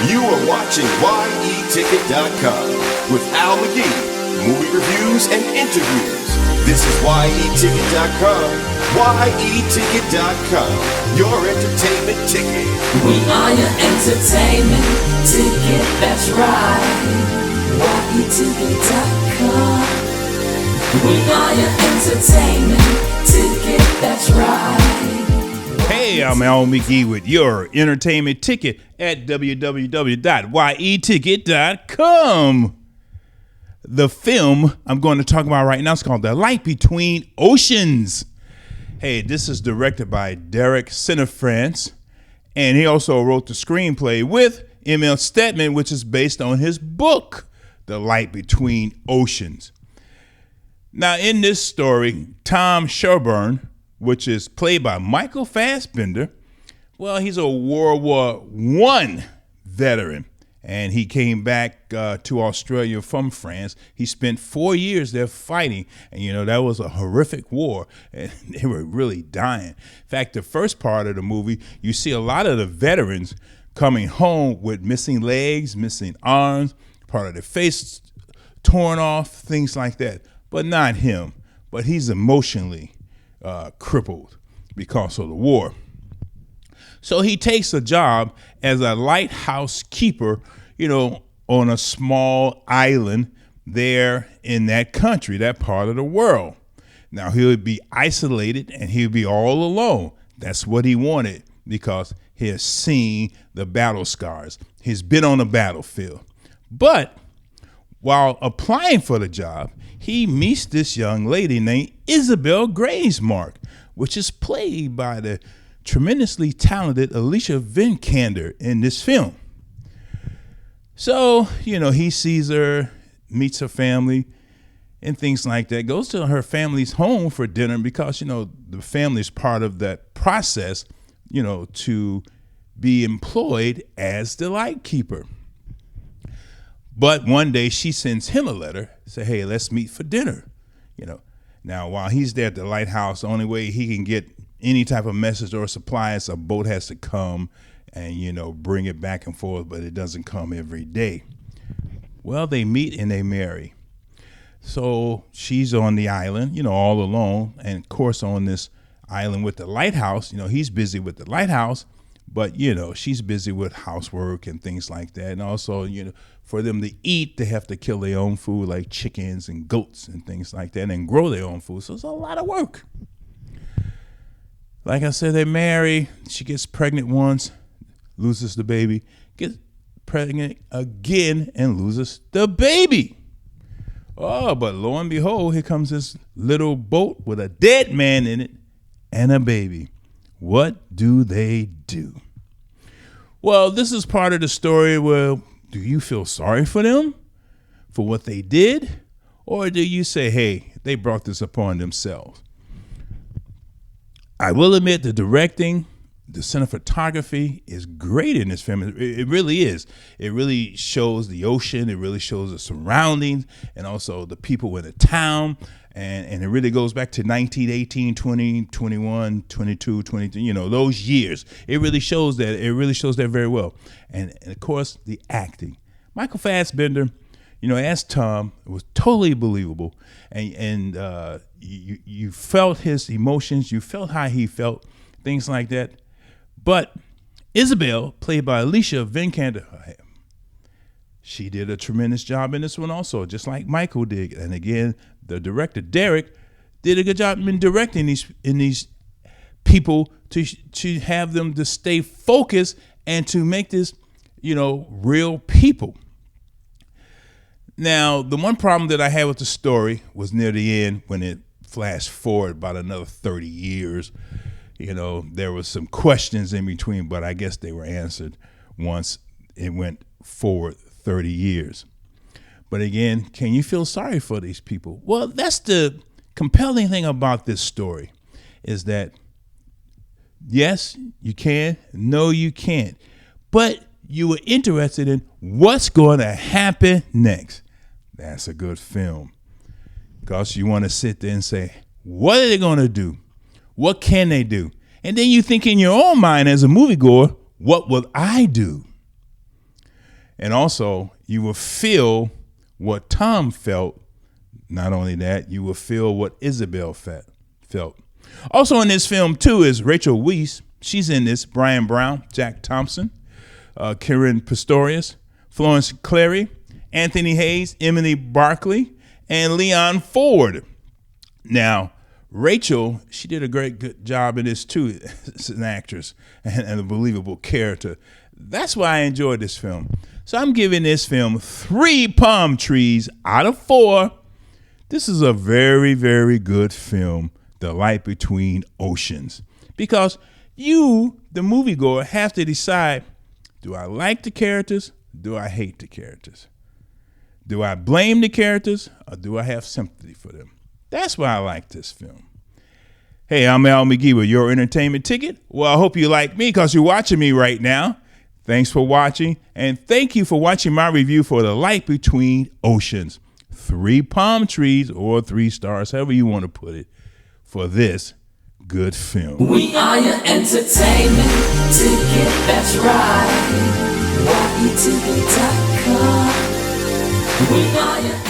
You are watching YETicket.com with Al McGee, movie reviews and interviews. This is YETicket.com, YETicket.com, your entertainment ticket. We are your entertainment ticket, that's right. YETicket.com. We are your entertainment ticket, that's right. Hey, I'm Al McGee with your entertainment ticket at www.yeticket.com. The film I'm going to talk about right now is called The Light Between Oceans. Hey, this is directed by Cianfrance, and he also wrote the screenplay with M.L. Stedman, which is based on his book, The Light Between Oceans. Now, in this story, Tom Sherburne, which is played by Michael Fassbender, well, he's a World War I veteran, and he came back to Australia from France. He spent 4 years there fighting, and you know, that was a horrific war, and they were really dying. In fact, the first part of the movie, you see a lot of the veterans coming home with missing legs, missing arms, part of their face torn off, things like that. But not him, but he's emotionally crippled because of the war. So he takes a job as a lighthouse keeper, you know, on a small island there in that country, that part of the world. Now he'll be isolated and he'll be all alone. That's what he wanted because he has seen the battle scars. He's been on the battlefield. But while applying for the job, he meets this young lady named Isabel Graysmark, which is played by the tremendously talented Alicia Vikander in this film. So, you know, he sees her, meets her family, and things like that, goes to her family's home for dinner because, you know, the family's part of that process, you know, to be employed as the lightkeeper. But one day she sends him a letter, say, hey, let's meet for dinner. You know, now while he's there at the lighthouse, the only way he can get any type of message or supplies, a boat has to come and, you know, bring it back and forth, but it doesn't come every day. Well, they meet and they marry. So she's on the island, you know, all alone. And of course, on this island with the lighthouse, you know, he's busy with the lighthouse, but, you know, she's busy with housework and things like that. And also, you know, for them to eat, they have to kill their own food, like chickens and goats and things like that, and grow their own food. So it's a lot of work. Like I said, they marry. She gets pregnant once, loses the baby, gets pregnant again, and loses the baby. Oh, but lo and behold, here comes this little boat with a dead man in it and a baby. What do they do? Well, this is part of the story where do you feel sorry for them for what they did? Or do you say, hey, they brought this upon themselves? I will admit the directing, the cinematography is great in this film. It really is. It really shows the ocean. It really shows the surroundings and also the people in the town. And it really goes back to 1918, 20, 21, 22, 23, you know, those years. It really shows that. It really shows that very well. And of course, the acting. Michael Fassbender, you know, as Tom, it was totally believable. And you felt his emotions. You felt how he felt, things like that. But Isabel, played by Alicia Vikander, she did a tremendous job in this one also, just like Michael did. And again, the director, Derek, did a good job in directing these people to have them to stay focused and to make this, you know, real people. Now, the one problem that I had with the story was near the end when it flashed forward about another 30 years. You know, there was some questions in between, but I guess they were answered once it went forward 30 years. But again, can you feel sorry for these people? Well, that's the compelling thing about this story is that, yes, you can. No, you can't. But you were interested in what's going to happen next. That's a good film. Because you want to sit there and say, what are they going to do? What can they do? And then you think in your own mind as a moviegoer, what will I do? And also, you will feel what Tom felt. Not only that, you will feel what Isabel felt. Also in this film, too, is Rachel Weisz. She's in this. Bryan Brown, Jack Thompson, Caren Pistorius, Florence Clery, Anthony Hayes, Emily Barclay, and Leon Ford. Now, Rachel, she did a good job in this, too, as an actress and a believable character. That's why I enjoyed this film. So I'm giving this film 3 palm trees out of 4. This is a very, very good film, The Light Between Oceans, because you, the moviegoer, have to decide, do I like the characters? Do I hate the characters? Do I blame the characters, or do I have sympathy for them? That's why I like this film. Hey, I'm Al McGee with Your Entertainment Ticket. Well, I hope you like me because you're watching me right now. Thanks for watching, and thank you for watching my review for The Light Between Oceans. 3 palm trees or 3 stars, however you want to put it, for this good film. We are your entertainment ticket, that's right. YEticket.com. We are your